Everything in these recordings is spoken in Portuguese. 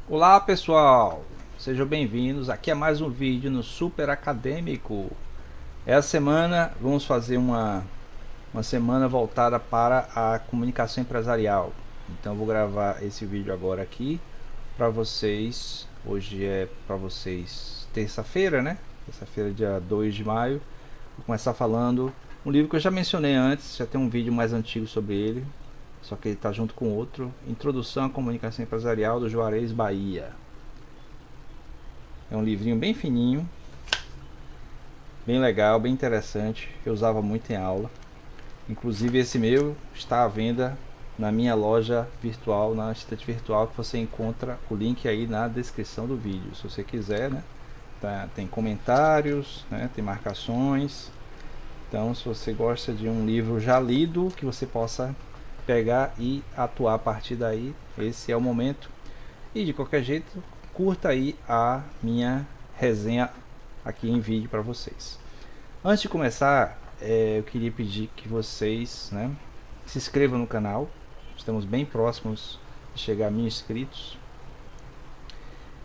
Olá pessoal, sejam bem-vindos. Aqui é mais um vídeo no Super Acadêmico. Essa semana vamos fazer uma semana voltada para a comunicação empresarial. Então vou gravar esse vídeo agora aqui para vocês. Hoje é para vocês terça-feira, né? Terça-feira, dia 2 de maio. Vou começar falando um livro que eu já mencionei antes, já tem um vídeo mais antigo sobre ele. Só que ele está junto com outro, Introdução à Comunicação Empresarial, do Juarez Bahia. É um livrinho bem fininho, bem legal, bem interessante. Eu usava muito em aula. Inclusive esse meu está à venda na minha loja virtual, na estante virtual, que você encontra o link aí na descrição do vídeo, se você quiser, né? Tem comentários, né? Tem marcações. Então, se você gosta de um livro já lido, que você possa pegar e atuar a partir daí, esse é o momento. E de qualquer jeito, curta aí a minha resenha aqui em vídeo para vocês. Antes de começar, eu queria pedir que vocês, né, se inscrevam no canal. Estamos bem próximos de chegar a 1000 inscritos.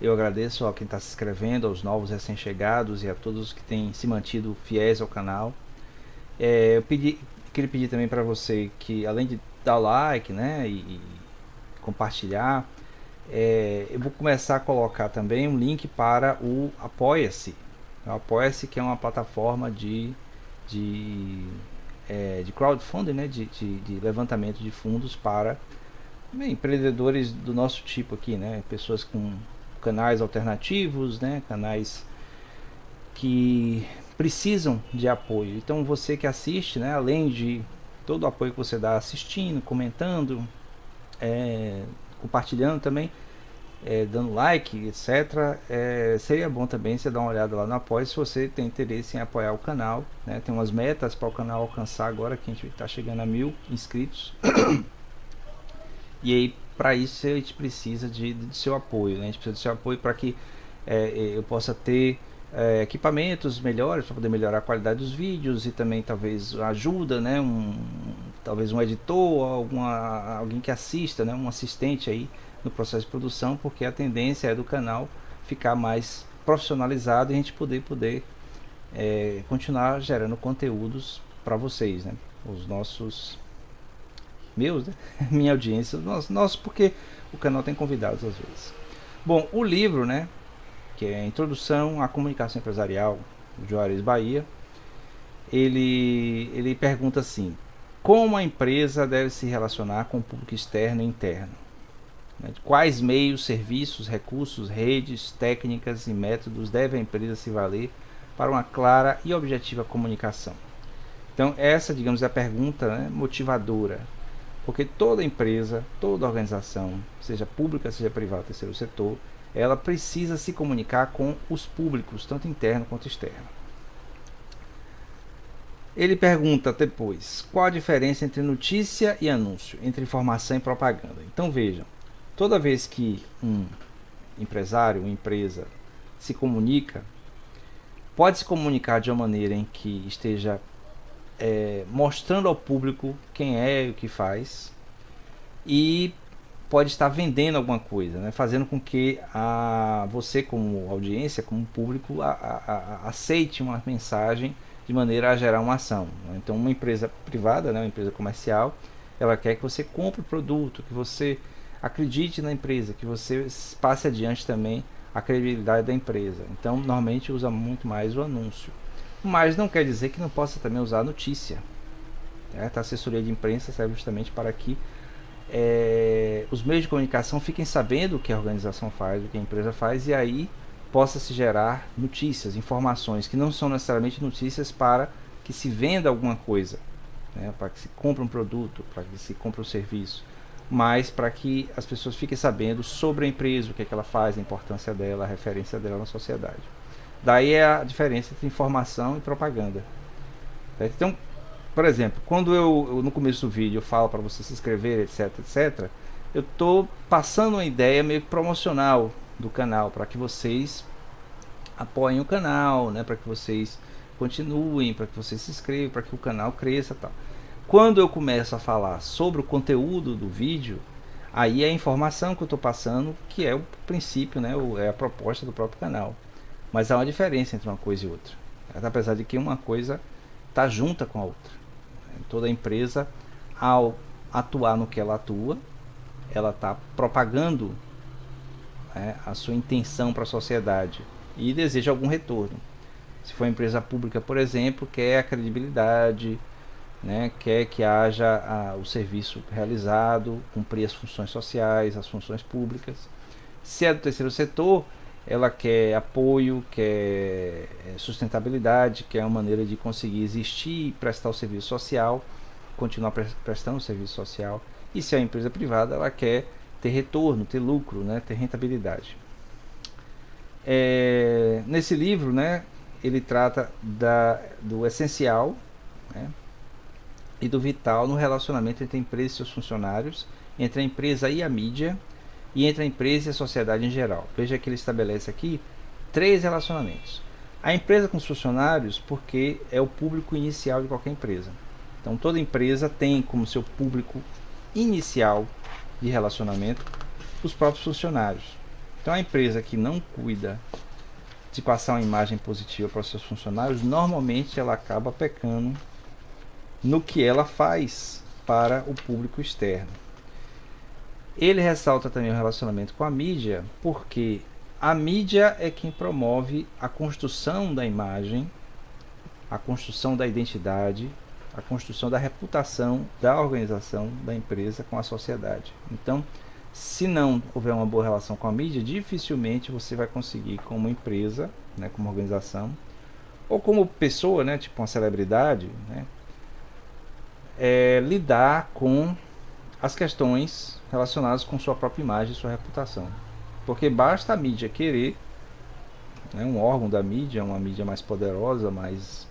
Eu agradeço a quem está se inscrevendo, aos novos recém-chegados e a todos que têm se mantido fiéis ao canal. Queria pedir também para você que, além de dar like, né, e compartilhar, eu vou começar a colocar também um link para o Apoia-se. O Apoia-se, que é uma plataforma de crowdfunding, né, de levantamento de fundos para empreendedores do nosso tipo aqui, né, pessoas com canais alternativos, né, canais que precisam de apoio. Então você que assiste, né, além de todo o apoio que você dá assistindo, comentando, compartilhando também, dando like, etc. Seria bom também você dar uma olhada lá no Apoio se você tem interesse em apoiar o canal, né? Tem umas metas para o canal alcançar agora, que a gente está chegando a 1000 inscritos. E aí, para isso, a gente precisa de seu apoio, né? A gente precisa do seu apoio para que eu possa ter equipamentos melhores para poder melhorar a qualidade dos vídeos, e também talvez ajuda, né, talvez um editor, alguém que assista, né, um assistente aí no processo de produção, porque a tendência é do canal ficar mais profissionalizado e a gente poder continuar gerando conteúdos para vocês, né, os nossos meus, né? Minha audiência, nosso, porque o canal tem convidados às vezes. Bom, o livro, né, que é a Introdução à Comunicação Empresarial, do Juarez Bahia, ele pergunta assim: como a empresa deve se relacionar com o público externo e interno? Quais meios, serviços, recursos, redes, técnicas e métodos deve a empresa se valer para uma clara e objetiva comunicação? Então essa, digamos, é a pergunta, né, motivadora, porque toda empresa, toda organização, seja pública, seja privada, terceiro setor, ela precisa se comunicar com os públicos, tanto interno quanto externo. Ele pergunta depois: qual a diferença entre notícia e anúncio, entre informação e propaganda? Então vejam, toda vez que um empresário, uma empresa se comunica, pode se comunicar de uma maneira em que esteja mostrando ao público quem é e o que faz, e pode estar vendendo alguma coisa, né? Fazendo com que você, como audiência, como público, aceite uma mensagem de maneira a gerar uma ação. Então uma empresa privada, né, uma empresa comercial, ela quer que você compre o produto, que você acredite na empresa, que você passe adiante também a credibilidade da empresa. Então normalmente usa muito mais o anúncio, mas não quer dizer que não possa também usar a notícia. A assessoria de imprensa serve justamente para que os meios de comunicação fiquem sabendo o que a organização faz, o que a empresa faz, e aí possa se gerar notícias, informações que não são necessariamente notícias para que se venda alguma coisa, né, para que se compre um produto, para que se compre um serviço, mas para que as pessoas fiquem sabendo sobre a empresa, o que é que ela faz, a importância dela, a referência dela na sociedade. Daí é a diferença entre informação e propaganda. Então, por exemplo, quando eu no começo do vídeo eu falo para você se inscrever, etc, etc, eu estou passando uma ideia meio que promocional do canal, para que vocês apoiem o canal, né, para que vocês continuem, para que você se inscreva, para que o canal cresça, tal. Quando eu começo a falar sobre o conteúdo do vídeo, aí é a informação que eu estou passando, que é o princípio, né, é a proposta do próprio canal. Mas há uma diferença entre uma coisa e outra, apesar de que uma coisa está junta com a outra. Toda empresa, ao atuar no que ela atua, ela está propagando, né, a sua intenção para a sociedade e deseja algum retorno. Se for uma empresa pública, por exemplo, quer a credibilidade, né, quer que haja o serviço realizado, cumprir as funções sociais, as funções públicas. Se é do terceiro setor, ela quer apoio, quer sustentabilidade, quer uma maneira de conseguir existir e prestar o serviço social, continuar prestando o serviço social. E se é uma empresa privada, ela quer ter retorno, ter lucro, né, ter rentabilidade. Nesse livro, né, ele trata do essencial, né, e do vital no relacionamento entre a empresa e seus funcionários, entre a empresa e a mídia, e entre a empresa e a sociedade em geral. Veja que ele estabelece aqui 3 relacionamentos. A empresa com os funcionários, porque é o público inicial de qualquer empresa. Então toda empresa tem como seu público inicial de relacionamento os próprios funcionários. Então a empresa que não cuida de passar uma imagem positiva para os seus funcionários, normalmente ela acaba pecando no que ela faz para o público externo. Ele ressalta também o relacionamento com a mídia, porque a mídia é quem promove a construção da imagem, a construção da identidade, a construção da reputação da organização, da empresa com a sociedade. Então, se não houver uma boa relação com a mídia, dificilmente você vai conseguir, como empresa, né, como organização, ou como pessoa, né, tipo uma celebridade, né, lidar com as questões relacionadas com sua própria imagem e sua reputação. Porque basta a mídia querer, né, um órgão da mídia, uma mídia mais poderosa, mais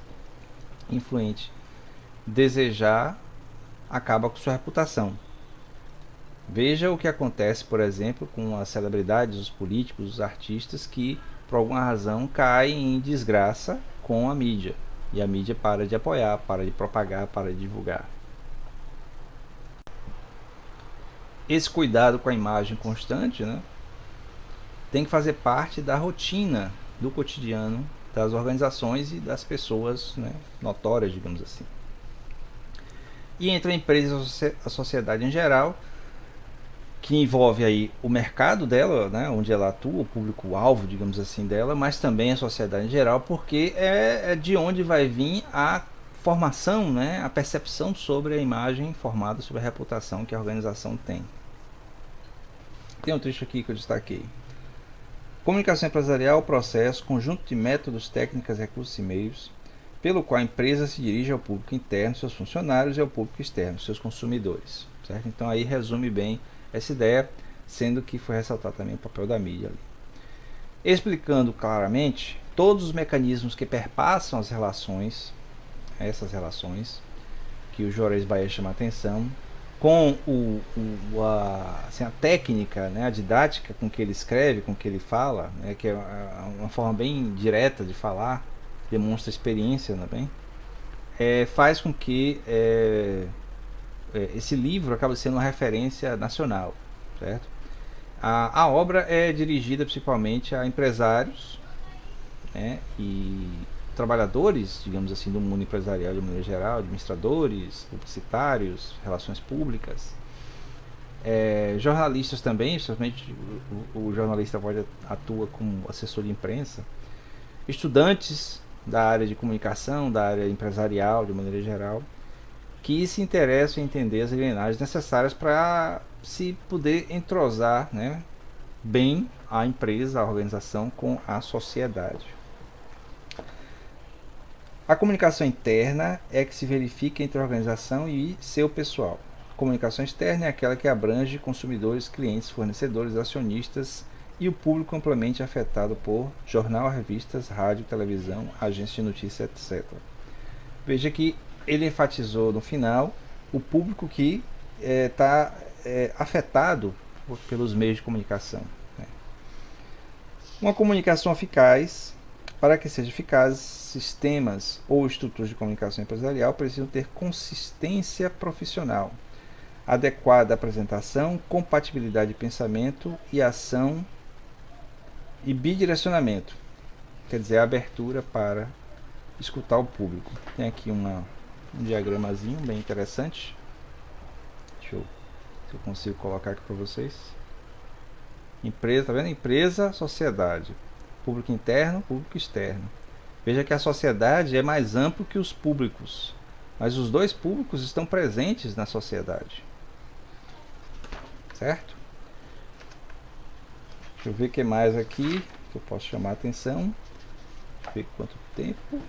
influente, desejar, acaba com sua reputação. Veja o que acontece, por exemplo, com as celebridades, os políticos, os artistas que, por alguma razão, caem em desgraça com a mídia. E a mídia para de apoiar, para de propagar, para de divulgar. Esse cuidado com a imagem constante, né, tem que fazer parte da rotina, do cotidiano das organizações e das pessoas, né, notórias, digamos assim. E entre a empresa e a sociedade em geral, que envolve aí o mercado dela, né, onde ela atua, o público-alvo, digamos assim, dela, mas também a sociedade em geral, porque é de onde vai vir a formação, né, a percepção sobre a imagem formada, sobre a reputação que a organização tem. Tem um trecho aqui que eu destaquei. Comunicação empresarial, processo, conjunto de métodos, técnicas, recursos e meios, pelo qual a empresa se dirige ao público interno, seus funcionários, e ao público externo, seus consumidores. Certo? Então aí resume bem essa ideia, sendo que foi ressaltado também o papel da mídia ali. Explicando claramente todos os mecanismos que perpassam as relações, essas relações, que o Juarez Bahia chama a atenção, com a técnica, né, a didática com que ele escreve, com que ele fala, né, que é uma forma bem direta de falar, demonstra experiência também, faz com que esse livro acabe sendo uma referência nacional, certo? A obra é dirigida principalmente a empresários, né, e trabalhadores, digamos assim, do mundo empresarial de maneira geral, administradores, publicitários, relações públicas, jornalistas também, especialmente o jornalista pode atua como assessor de imprensa, estudantes da área de comunicação, da área empresarial de maneira geral, que se interessam em entender as engrenagens necessárias para se poder entrosar, né, bem a empresa, a organização com a sociedade. A comunicação interna é que se verifica entre a organização e seu pessoal. A comunicação externa é aquela que abrange consumidores, clientes, fornecedores, acionistas e o público amplamente afetado por jornal, revistas, rádio, televisão, agências de notícias, etc. Veja que ele enfatizou no final o público que está afetado pelos meios de comunicação. Uma comunicação eficaz Para que seja eficaz, sistemas ou estruturas de comunicação empresarial precisam ter consistência profissional, adequada apresentação, compatibilidade de pensamento e ação e bidirecionamento, quer dizer, a abertura para escutar o público. Tem aqui um diagramazinho bem interessante. Deixa eu, se eu consigo colocar aqui para vocês. Empresa, tá vendo? Empresa, sociedade. Público interno, público externo. Veja que a sociedade é mais amplo que os públicos, mas os dois públicos estão presentes na sociedade. Certo? Deixa eu ver o que mais aqui que eu posso chamar a atenção. Deixa eu ver quanto tempo.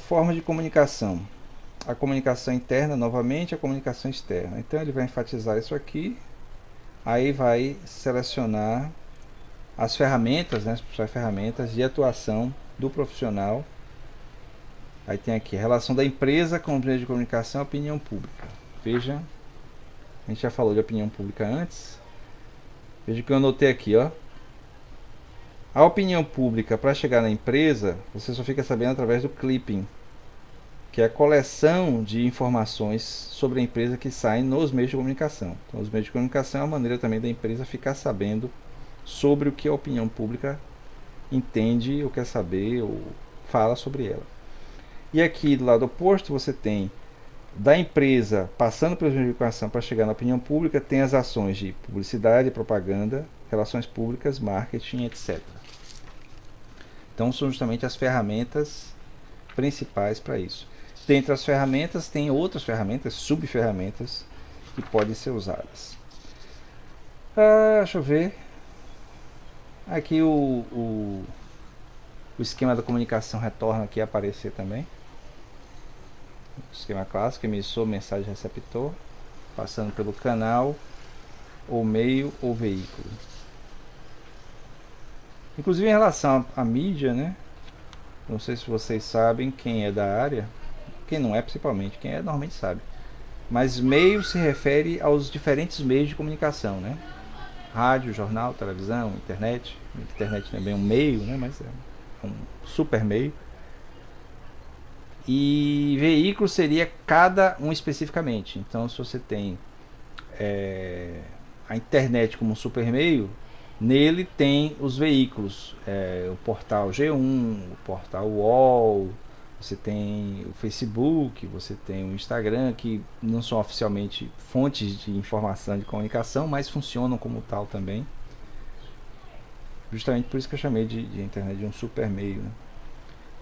Forma de comunicação. A comunicação interna, novamente, a comunicação externa. Então ele vai enfatizar isso aqui. Aí vai selecionar as ferramentas, né, as principais ferramentas de atuação do profissional. Aí tem aqui a relação da empresa com os meios de comunicação e opinião pública. Veja, a gente já falou de opinião pública antes. Veja o que eu anotei aqui, ó. A opinião pública, para chegar na empresa, você só fica sabendo através do clipping, que é a coleção de informações sobre a empresa que saem nos meios de comunicação. Então, os meios de comunicação é uma maneira também da empresa ficar sabendo sobre o que a opinião pública entende ou quer saber ou fala sobre ela. E aqui do lado oposto você tem da empresa passando pelos meios de comunicação para chegar na opinião pública, tem as ações de publicidade, propaganda, relações públicas, marketing, etc. Então são justamente as ferramentas principais para isso. Dentre as ferramentas, tem outras ferramentas, subferramentas, que podem ser usadas. Deixa eu ver. Aqui o esquema da comunicação retorna aqui a aparecer também. O esquema clássico, emissor, mensagem, receptor, passando pelo canal, ou meio, ou veículo. Inclusive em relação à mídia, né? Não sei se vocês sabem, quem é da área, quem não é principalmente, quem é normalmente sabe. Mas meio se refere aos diferentes meios de comunicação, né? Rádio, jornal, televisão, internet. Internet também é um meio, né? Mas é um super meio. E veículo seria cada um especificamente. Então, se você tem a internet como um super meio, nele tem os veículos, o portal G1, o portal UOL, você tem o Facebook, você tem o Instagram, que não são oficialmente fontes de informação de comunicação, mas funcionam como tal também. Justamente por isso que eu chamei de internet de um super meio, né?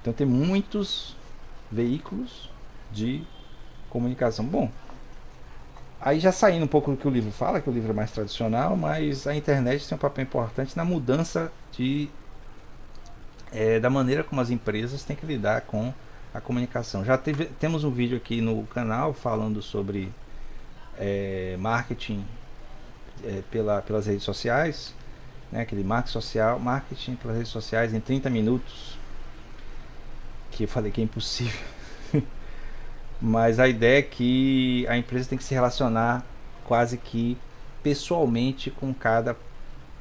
Então tem muitos veículos de comunicação. Bom, aí já saindo um pouco do que o livro fala, que o livro é mais tradicional, mas a internet tem um papel importante na mudança da maneira como as empresas têm que lidar com a comunicação. Temos um vídeo aqui no canal falando sobre marketing pelas redes sociais, né, aquele marketing pelas redes sociais em 30 minutos, que eu falei que é impossível. Mas a ideia é que a empresa tem que se relacionar quase que pessoalmente com cada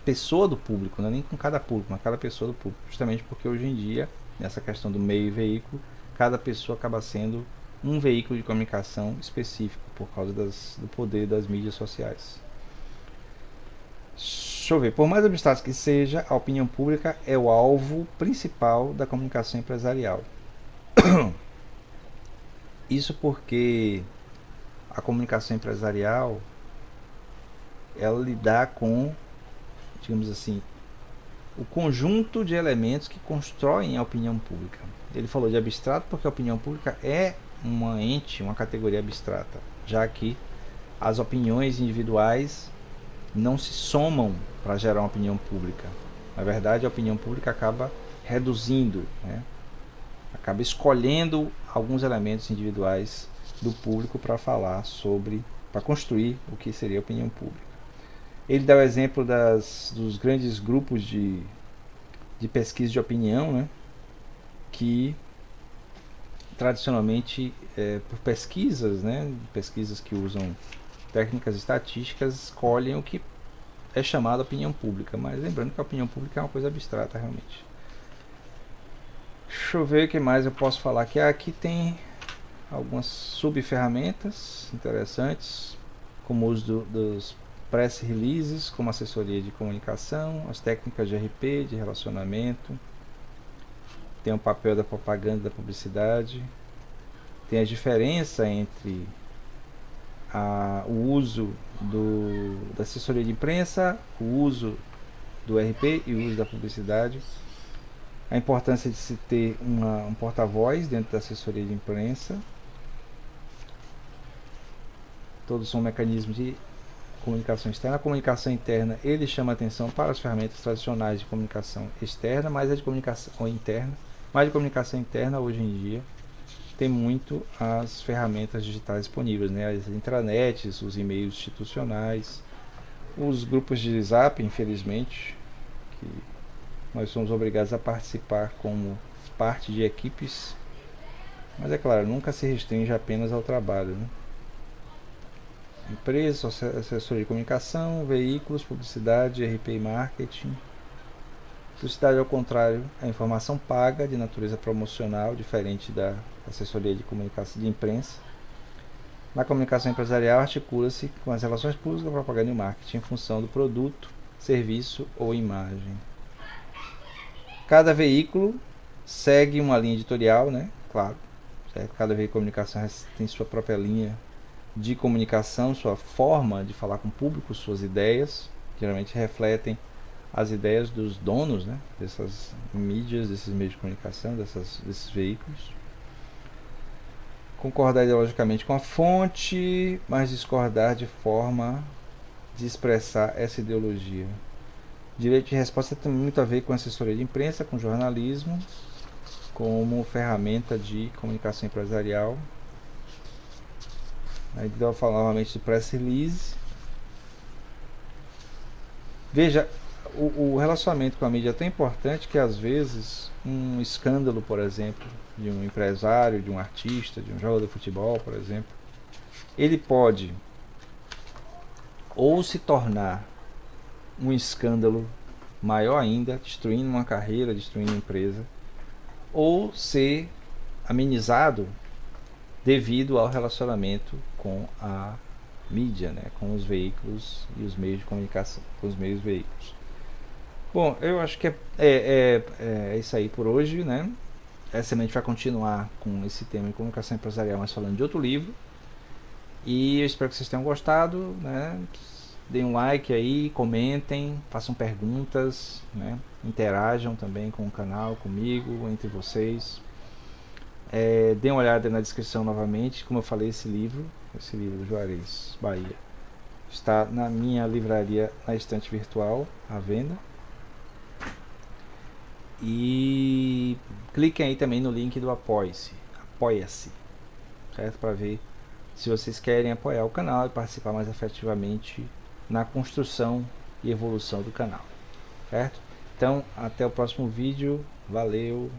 pessoa do público, não é nem com cada público, mas cada pessoa do público, justamente porque hoje em dia, nessa questão do meio e veículo, cada pessoa acaba sendo um veículo de comunicação específico por causa do poder das mídias sociais. Deixa eu ver, por mais abstrato que seja, a opinião pública é o alvo principal da comunicação empresarial. Isso porque a comunicação empresarial ela lidar com, digamos assim, o conjunto de elementos que constroem a opinião pública. Ele falou de abstrato porque a opinião pública é uma categoria abstrata, já que as opiniões individuais não se somam para gerar uma opinião pública. Na verdade, a opinião pública acaba reduzindo, né? Acaba escolhendo alguns elementos individuais do público para falar para construir o que seria a opinião pública. Ele dá o exemplo dos grandes grupos de pesquisa de opinião, né, que tradicionalmente, por pesquisas, né, pesquisas que usam técnicas estatísticas, escolhem o que é chamado opinião pública, mas lembrando que a opinião pública é uma coisa abstrata realmente. Deixa eu ver o que mais eu posso falar aqui. Aqui tem algumas subferramentas interessantes, como o uso dos press releases, como assessoria de comunicação, as técnicas de RP, de relacionamento, tem o papel da propaganda e da publicidade, tem a diferença entre o uso da assessoria de imprensa, o uso do RP e o uso da publicidade, a importância de se ter um porta-voz dentro da assessoria de imprensa. Todos são mecanismos de comunicação externa. A comunicação interna, ele chama atenção para as ferramentas tradicionais de comunicação externa, mas a de comunicação interna, mas de comunicação interna hoje em dia tem muito as ferramentas digitais disponíveis, né? As intranets, os e-mails institucionais, os grupos de Zap, infelizmente, que nós somos obrigados a participar como parte de equipes, mas é claro, nunca se restringe apenas ao trabalho, né? Empresas, assessoria de comunicação, veículos, publicidade, RP e marketing. Publicidade, ao contrário, é informação paga de natureza promocional, diferente da assessoria de comunicação de imprensa. Na comunicação empresarial, articula-se com as relações públicas, propaganda e marketing em função do produto, serviço ou imagem. Cada veículo segue uma linha editorial, né? Claro, certo? Cada veículo de comunicação tem sua própria linha de comunicação, sua forma de falar com o público, suas ideias, geralmente refletem as ideias dos donos, né, dessas mídias, desses meios de comunicação, desses veículos. Concordar ideologicamente com a fonte, mas discordar de forma de expressar essa ideologia. Direito de resposta tem muito a ver com assessoria de imprensa, com jornalismo, como ferramenta de comunicação empresarial. Aí eu vou falar novamente do press release. Veja, o relacionamento com a mídia é tão importante que às vezes um escândalo, por exemplo, de um empresário, de um artista, de um jogador de futebol, por exemplo, ele pode ou se tornar um escândalo maior ainda, destruindo uma carreira, destruindo uma empresa, ou ser amenizado devido ao relacionamento com a mídia, né, com os veículos e os meios de comunicação, com os meios veículos. Bom, eu acho que é isso aí por hoje, né? Essa semana a gente vai continuar com esse tema de comunicação empresarial, mas falando de outro livro. E eu espero que vocês tenham gostado, né? Deem um like aí, comentem, façam perguntas, né? Interajam também com o canal, comigo, entre vocês. Deem uma olhada na descrição novamente, como eu falei, esse livro Juarez Bahia, está na minha livraria na estante virtual à venda. E cliquem aí também no link do Apoia-se, certo? Para ver se vocês querem apoiar o canal e participar mais efetivamente na construção e evolução do canal, certo? Então, até o próximo vídeo, valeu!